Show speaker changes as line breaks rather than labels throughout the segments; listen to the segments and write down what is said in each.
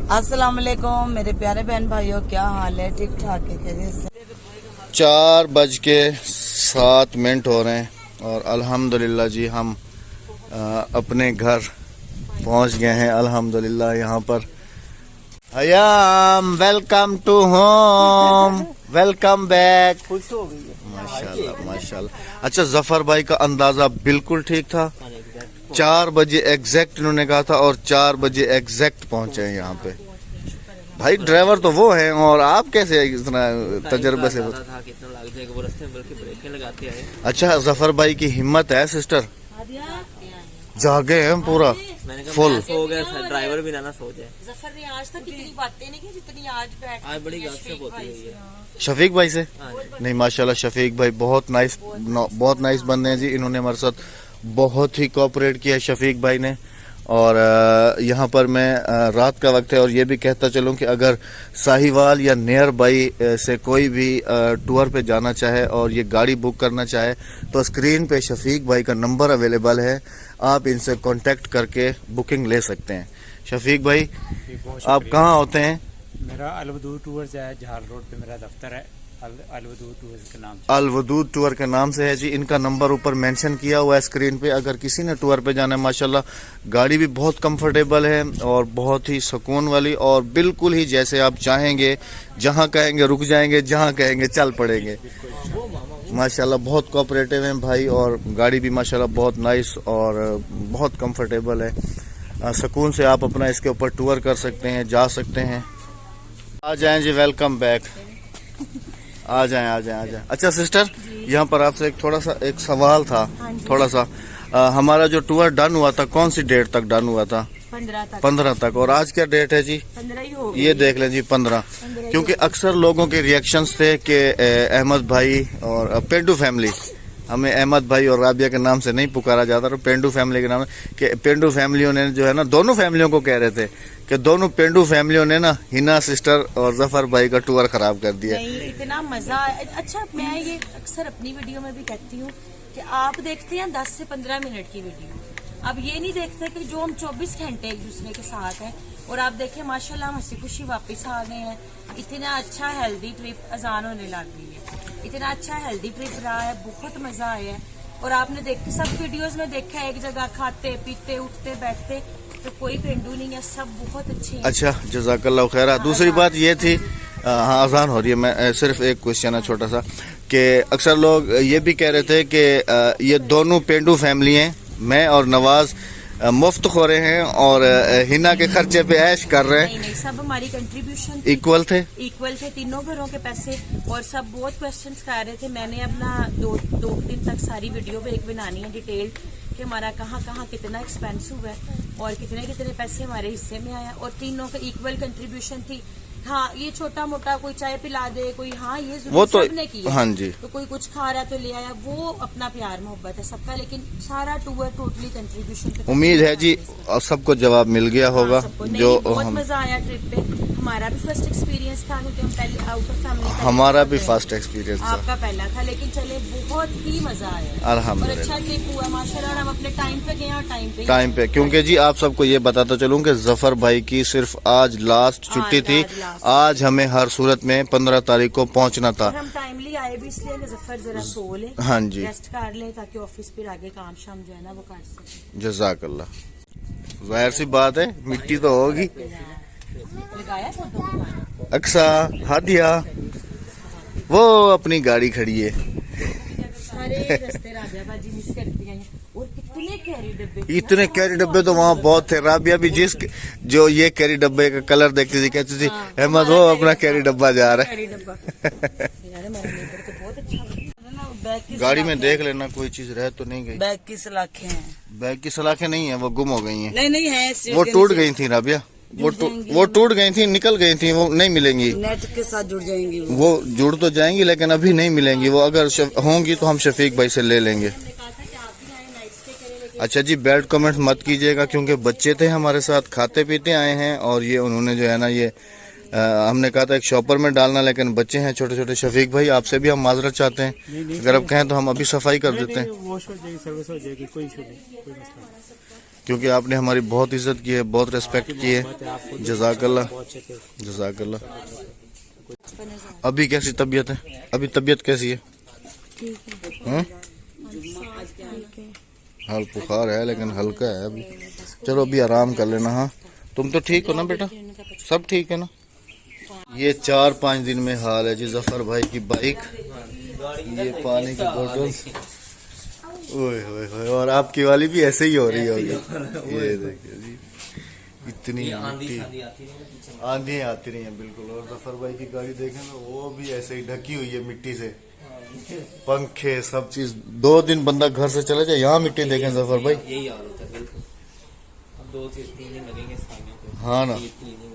अस्सलाम वालेकुम मेरे प्यारे बहन भाइयों, क्या हाल है? ठीक ठाक है, खैरियत से?
4:07 हो रहे हैं और अल्हम्दुलिल्लाह जी हम अपने घर पहुंच गए हैं। अल्हम्दुलिल्लाह यहाँ पर Hayam welcome to home, welcome back.
खुश हो गई है
माशाल्लाह माशाल्लाह। अच्छा, जफर भाई का अंदाजा बिल्कुल ठीक था। 4 बजे एग्जैक्ट इन्होंने कहा था और 4 बजे एग्जैक्ट पहुंचे हैं यहाँ पे। भाई ड्राइवर तो वो है और आप कैसे इतना तजर्बे से? अच्छा, जफर भाई की हिम्मत है सिस्टर, जागे हैं पूरा फुल।
सो गए, ड्राइवर भी ना सो जाए।
जफर ने आज तक इतनी बातें नहीं की जितनी आज
बड़ी गपशप होती है।
शफीक भाई से नहीं, माशाल्लाह शफीक भाई बहुत नाइस बंदे हैं जी। इन्होंने हमारे साथ बहुत ही कोऑपरेट किया शफीक भाई ने। और यहाँ पर मैं रात का वक्त है और ये भी कहता चलूँ कि अगर साहिवाल या नियर बाई से कोई भी टूर पे जाना चाहे और ये गाड़ी बुक करना चाहे तो स्क्रीन पे शफीक भाई का नंबर अवेलेबल है, आप इनसे कांटेक्ट करके बुकिंग ले सकते हैं। शफीक भाई आप कहाँ होते हैं?
मेरा अलवदूद टूर्स है, झाल रोड पे मेरा दफ्तर है। अलवदूद टूर्स के नाम से,
अलवदूद टूर के नाम से है जी। इनका नंबर ऊपर मेंशन किया हुआ है स्क्रीन पे। अगर किसी ने टूर पे जाना है, माशाल्लाह गाड़ी भी बहुत कंफर्टेबल है और बहुत ही सुकून वाली और बिल्कुल ही जैसे आप चाहेंगे, जहां कहेंगे रुक जाएंगे, जहां कहेंगे चल पड़ेंगे। माशाल्लाह बहुत कोऑपरेटिव हैं भाई और गाड़ी भी माशाल्लाह बहुत नाइस और बहुत कंफर्टेबल है। सुकून से आप अपना इसके ऊपर टूर कर सकते हैं, जा सकते हैं। आ जाएं जी, वेलकम बैक। आ जाएं। अच्छा सिस्टर, यहाँ पर आपसे एक सवाल था थोड़ा सा। हमारा जो टूर डन हुआ था कौन सी डेट तक डन हुआ था? 15 तक। और आज क्या डेट है जी?
15 ही हो
ये देख लें जी 15। क्योंकि अक्सर लोगों के रिएक्शंस थे कि अहमद भाई और पेंडू फैमिली, हमें अहमद भाई और राबिया के नाम से नहीं पुकारा जाता, तो पेंडू फैमिली के नाम कि पेंडू फैमिलियों ने जो है ना, दोनों फैमिलियों को कह रहे थे कि दोनों पेंडू फैमिलियों ने ना हिना सिस्टर और जफर भाई का टूर खराब कर दिया।
नहीं, इतना मजा। अच्छा, मैं ये अक्सर अपनी वीडियो में भी कहती हूँ कि आप देखते हैं 10 से 15 मिनट की वीडियो, अब ये नहीं देखते कि जो हम 24 घंटे एक दूसरे के साथ हैं। और आप देखें माशाल्लाह हम हंसी खुशी वापस आ गए हैं। इतना अच्छा हेल्दी ट्रिप, अजान होने लग गई है, इतना अच्छा हेल्दी ट्रिप रहा है, बहुत मजा आया है। और आपने देखे सब वीडियोस में देखा है, एक जगह खाते पीते उठते बैठते, तो कोई पेंडू नहीं है, सब बहुत अच्छे हैं।
अच्छा, जज़ाकल्लाह खैरा। दूसरी बात ये थी, हाँ अजान हो रही है, मैं सिर्फ एक क्वेश्चन है छोटा सा कि अक्सर लोग ये भी कह रहे थे कि ये दोनों पेंडू फैमिली हैं, मैं और नवाज मुफ्त खोरे हैं और हिना के खर्चे पे ऐश कर रहे हैं।
नहीं, सब हमारी कंट्रीब्यूशन
इक्वल थे
तीनों घरों के पैसे। और सब बहुत क्वेश्चंस कर रहे थे। मैंने अपना दो दिन तक सारी वीडियो पे एक बनानी है डिटेल कि हमारा कहाँ कितना एक्सपेंस हुआ है और कितने पैसे हमारे हिस्से में आया, और तीनों का इक्वल कंट्रीब्यूशन थी। हाँ, ये छोटा मोटा कोई चाय पिला दे, कोई हाँ ये
वो तो
सबने किया,
हाँ जी,
तो कोई कुछ खा रहा तो ले आया, वो अपना प्यार मोहब्बत है सबका। लेकिन सारा टूर टोटली कंट्रीब्यूशन।
उम्मीद है जी सबको जवाब मिल गया होगा। जो
बहुत मजा आया ट्रिप पे। हमारा भी फर्स्ट एक्सपीरियंस था क्योंकि हम पहले आउट ऑफ फैमिली,
हमारा भी फर्स्ट एक्सपीरियंस था,
आपका पहला था, लेकिन चले बहुत ही मजा आया
अल्हम्दुलिल्लाह।
और अच्छा ट्रिप हुआ माशाल्लाह। और हम अपने टाइम पे गए और टाइम पे
क्योंकि जी आप सबको ये बताता चलूं कि जफर भाई की सिर्फ आज लास्ट छुट्टी थी। आज हमें हर सूरत में 15 तारीख को पहुंचना था।
हम टाइमली आए भी इसलिए कि जफर जरा सो ले,
हाँ जी,
रेस्ट कर ले ताकि ऑफिस फिर आगे काम शाम जो है ना वो कर सके।
जज़ाकल्लाह। जाहिर सी बात है, मिट्टी तो होगी।
लगाया फोटो
अक्सा हादिया वो अपनी गाड़ी खड़ी है।
सारे रास्ते राजा बाजी मिस करती हैं। और कितने कैरी डब्बे,
इतने कैरी डब्बे तो वहाँ बहुत थे। राबिया भी जो ये कैरी डब्बे का कलर देखती थी कहती थी अहमद वो अपना कैरी डब्बा जा रहा है। गाड़ी में देख लेना कोई चीज रह तो नहीं गई।
बैग की सलाखें हैं,
बैग की सलाखें नहीं है, वो गुम हो गई हैं।
नहीं है,
वो टूट गई थी राबिया, वो टूट गई थी, निकल गई थी, वो नहीं मिलेंगी।
नेट के साथ जुड़ जाएंगी
वो जुड़ तो जाएंगी लेकिन अभी नहीं मिलेंगी। वो अगर होंगी तो हम शफीक भाई से ले लेंगे। अच्छा जी, बैड कमेंट मत कीजिएगा क्योंकि बच्चे थे हमारे साथ, खाते पीते आए हैं और ये उन्होंने जो है ना ये हमने कहा था एक शॉपर में डालना, लेकिन बच्चे हैं छोटे छोटे। शफीक भाई आपसे भी हम माजरत चाहते हैं, अगर आप कहें तो हम अभी सफाई कर देते हैं।
वॉश हो जाएगी, सर्विस हो जाएगी, कोई इशू नहीं, कोई मसला नहीं।
क्योंकि आपने हमारी बहुत इज्जत की है, बहुत रिस्पेक्ट की है। जज़ाकल्लाह, जज़ाकल्लाह। अभी कैसी तबीयत है? अभी तबीयत कैसी है? हाँ? हाल बुखार है लेकिन हल्का है अभी। चलो अभी आराम कर लेना। हाँ, तुम तो ठीक हो ना बेटा? सब ठीक है ना? ये 4-5 दिन में हाल है जी। जफर भाई की बाइक, ये पानी की बोतल, ओए होए होए, और आपकी वाली भी ऐसे ही हो रही होगी। ये देखिए जी, इतनी मिट्टी, आंधी आती रही है बिल्कुल। और जफर भाई की गाड़ी देखें ना, वो भी ऐसे ही ढकी हुई है मिट्टी से, पंखे सब चीज। 2 दिन बंदा घर से चले जाए, यहाँ मिट्टी देखें जफर भाई।
यही हाल होता है बिल्कुल। अब 2-3 दिन लगेंगे इस खाने को।
हाँ ना।
ये 3 दिन लगेंगे।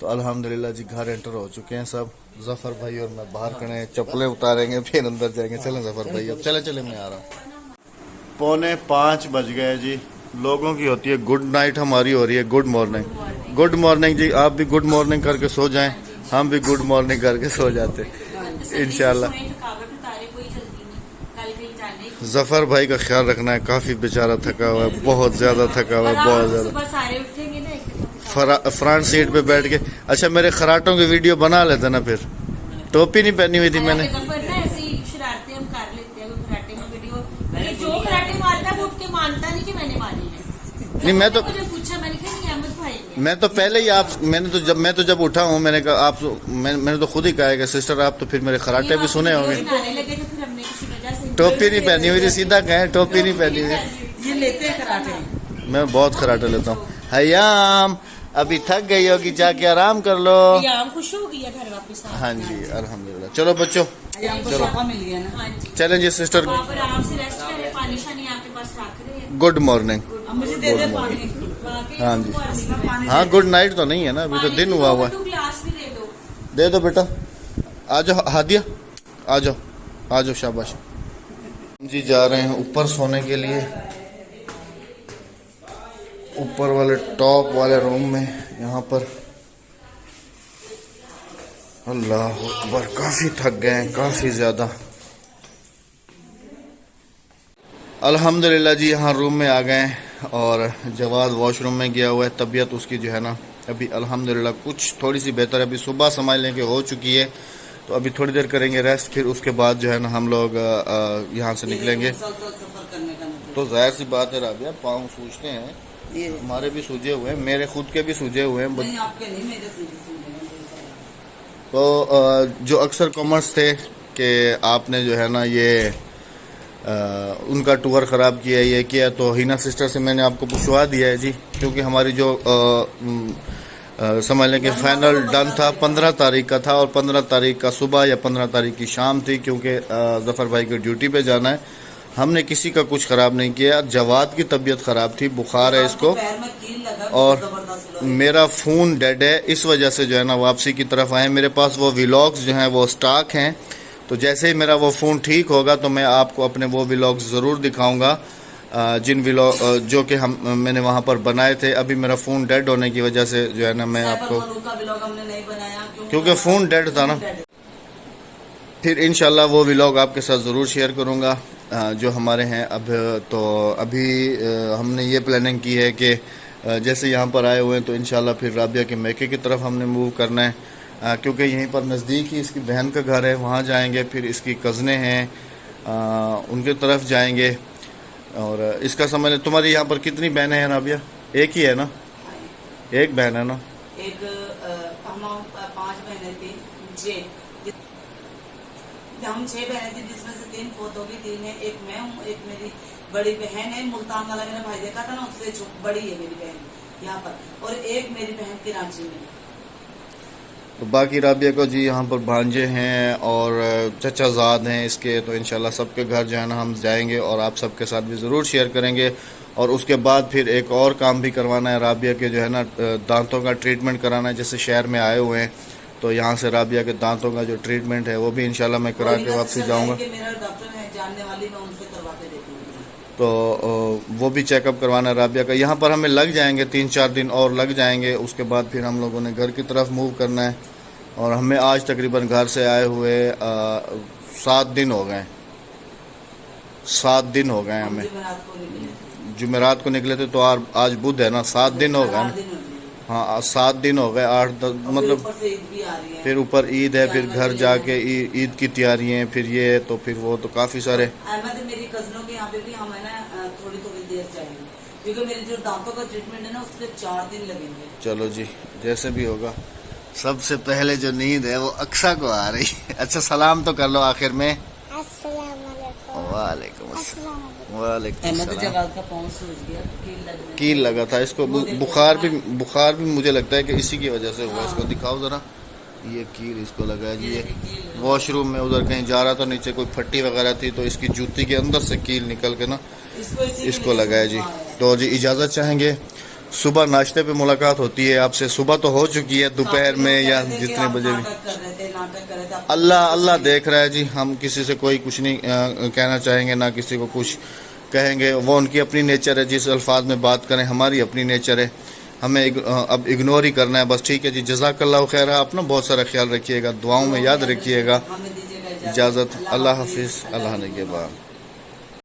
तो अल्हम्दुलिल्लाह जी घर एंटर हो चुके हैं सब। जफर भाई और मैं बाहर खड़े हैं, चप्पलें उतारेंगे फिर अंदर जाएंगे। चलें जफर भाई, अब चले चले, मैं आ रहा हूँ। 4:45 बज गए जी। लोगों की होती है गुड नाइट, हमारी हो रही है गुड मॉर्निंग। गुड मॉर्निंग जी, आप भी गुड मॉर्निंग करके सो जाएं, हम भी गुड मॉर्निंग करके सो जाते इंशाल्लाह। जफर भाई का ख्याल रखना है, काफी बेचारा थका हुआ है, बहुत ज्यादा थका हुआ है, बहुत ज्यादा। फ्रंट सीट पे बैठ के। अच्छा, मेरे खराटों की वीडियो बना लेते ना फिर। टोपी नहीं पहनी हुई थी मैंने। नहीं, मैं तो पहले ही मैं तो जब उठा हूँ मैंने कहा आप, मैंने तो खुद ही कहा है कि सिस्टर आप तो फिर मेरे खराटे भी सुने होंगे। टोपी नहीं पहनी हुई थी, सीधा कहें टोपी नहीं पहनी हुई।
ये लेते हैं कराटे।
मैं बहुत खराटे लेता हूँ। हयाम अभी थक गई होगी, जाके आराम कर लो।
खुश हो गई है घर वापस।
हाँ जी अल्हम्दुलिल्लाह। चलो बच्चों,
चलो मिल गया ना।
चलें जी सिस्टर,
आराम से रेस्ट करें, पानी शानी आपके पास रख रहे हैं।
Good morning.
मुझे दे दे पानी।
हाँ जी, हाँ गुड नाइट तो नहीं है ना, अभी तो दिन हुआ हुआ है।
ग्लास भी
दे दो बेटा। आ जाओ हादिया, आ जाओ, आ जाओ, शाबाश जी। जा रहे हैं ऊपर सोने के लिए, ऊपर वाले टॉप वाले रूम में। यहाँ पर अल्लाह अकबर, काफी थक गए हैं, काफी ज्यादा। अल्हम्दुलिल्लाह जी यहाँ रूम में आ गए हैं, और जवाद वॉशरूम में गया हुआ है। तबीयत उसकी जो है ना अभी अल्हम्दुलिल्लाह कुछ थोड़ी सी बेहतर है। अभी सुबह समझ लें कि हो चुकी है, तो अभी थोड़ी देर करेंगे रेस्ट, फिर उसके बाद जो है ना हम लोग यहाँ से निकलेंगे। तो जाहिर सी बात है राबिया, पाँव सूझते हैं, हमारे भी सूजे हुए हैं, मेरे खुद के भी सूजे हुए हैं।
नहीं, आपके नहीं, मेरे सूजे।
तो जो अक्सर कमेंट्स थे कि आपने जो है ना ये उनका टूर ख़राब किया, ये किया, तो हिना सिस्टर से मैंने आपको पूछवा दिया है जी। क्योंकि हमारी जो समझ लें कि फाइनल डन था 15 तारीख का था, और 15 तारीख का सुबह या 15 तारीख की शाम थी, क्योंकि जफ़र भाई को ड्यूटी पे जाना है। हमने किसी का कुछ ख़राब नहीं किया। जवाद की तबीयत ख़राब थी, बुखार है इसको, और मेरा फ़ोन डेड है, इस वजह से जो है ना वापसी की तरफ आए। मेरे पास वो व्लॉग्स जो हैं वो स्टॉक हैं, तो जैसे ही मेरा वो फ़ोन ठीक होगा तो मैं आपको अपने वो व्लॉग्स ज़रूर दिखाऊंगा, जिन व्लॉग जो कि मैंने वहाँ पर बनाए थे। अभी मेरा फ़ोन डेड होने की वजह से जो है ना मैं आपको, क्योंकि फ़ोन डेड था ना, फिर इंशाल्लाह वो व्लॉग आपके साथ ज़रूर शेयर करूँगा जो हमारे हैं। अब तो अभी हमने ये प्लानिंग की है कि जैसे यहाँ पर आए हुए हैं तो इंशाल्लाह फिर राबिया के मैके की तरफ हमने मूव करना है, क्योंकि यहीं पर नज़दीक ही इसकी बहन का घर है, वहाँ जाएंगे। फिर इसकी कज़नें हैं, उनके तरफ जाएंगे। और इसका समझ, तुम्हारी यहाँ पर कितनी बहनें हैं राबिया? एक ही है ना? एक बहन है ना?
एक हम 5 बहनें थी, हम 6 बहनें थी, जिसमें से 3 फोत होगी, 3 है, एक मैं हूँ, एक मेरी बड़ी बहन है। मुल्तान वाला मेरा भाई देखा था ना, उससे बड़ी है मेरी बहन यहाँ पर, और एक मेरी बहन कराची में।
तो बाकी राबिया को जी यहाँ पर भांजे हैं और चचाजाद हैं इसके, तो इंशाल्लाह सबके घर जो है ना हम जाएंगे और आप सबके साथ भी ज़रूर शेयर करेंगे। और उसके बाद फिर एक और काम भी करवाना है राबिया के, जो है ना दांतों का ट्रीटमेंट कराना है। जैसे शहर में आए हुए हैं तो यहाँ से राबिया के दांतों का जो ट्रीटमेंट है वो भी इंशाल्लाह मैं करा के वापसी जाऊँगा। तो वो भी चेकअप करवाना है राबिया का। यहाँ पर हमें लग जाएंगे 3-4 दिन और लग जाएंगे, उसके बाद फिर हम लोगों ने घर की तरफ मूव करना है। और हमें आज तकरीबन घर से आए हुए 7 दिन हो गए, 7 दिन हो गए हमें। जुमेरात को निकले थे तो आज बुध है ना, 7 दिन हो गए ना। हाँ, 7 दिन हो गए, 8-10 मतलब।
ऊपर से ईद भी आ रही है।
फिर ऊपर ईद है, फिर घर जाके ईद की तैयारी है, फिर ये तो फिर वो तो काफी सारे।
अहमद मेरी कजनों के यहाँ पे भी हमें ना थोड़ी थोड़ी देर चाहिए, क्योंकि मेरे जो दांतों का ट्रीटमेंट है ना उसके 4 दिन लगेंगे।
चलो जी, जैसे भी होगा। सबसे पहले जो नींद है वो अक्सा को आ रही है। अच्छा, सलाम तो कर लो आखिर में। वालेकुम अस्सलाम। वालेकुम
अहमद
अस्सलाम।
जवाब का पाँव सूज गया,
कील लगा था इसको, बुखार भी मुझे लगता है कि इसी की वजह से हुआ। इसको दिखाओ जरा, ये कील इसको लगा है जी। ये वॉशरूम में उधर कहीं जा रहा था, नीचे कोई फट्टी वगैरह थी तो इसकी जूती के अंदर से कील निकल के ना इसको लगा है जी। तो जी इजाज़त चाहेंगे, सुबह नाश्ते पे मुलाकात होती है आपसे। सुबह तो हो चुकी है, दोपहर में या जितने बजे भी। अल्लाह देख रहा है जी। हम किसी से कोई कुछ नहीं कहना चाहेंगे, ना किसी को कुछ कहेंगे। वो उनकी अपनी नेचर है, जिस अल्फाज में बात करें हमारी अपनी नेचर है। हमें अब इग्नोर ही करना है बस। ठीक है जी, जज़ाकल्लाह खैर। अपना बहुत सारा ख्याल रखिएगा, दुआओं में याद रखिएगा। इजाज़त, अल्लाह हाफिज़, अल्लाह ने के बाद।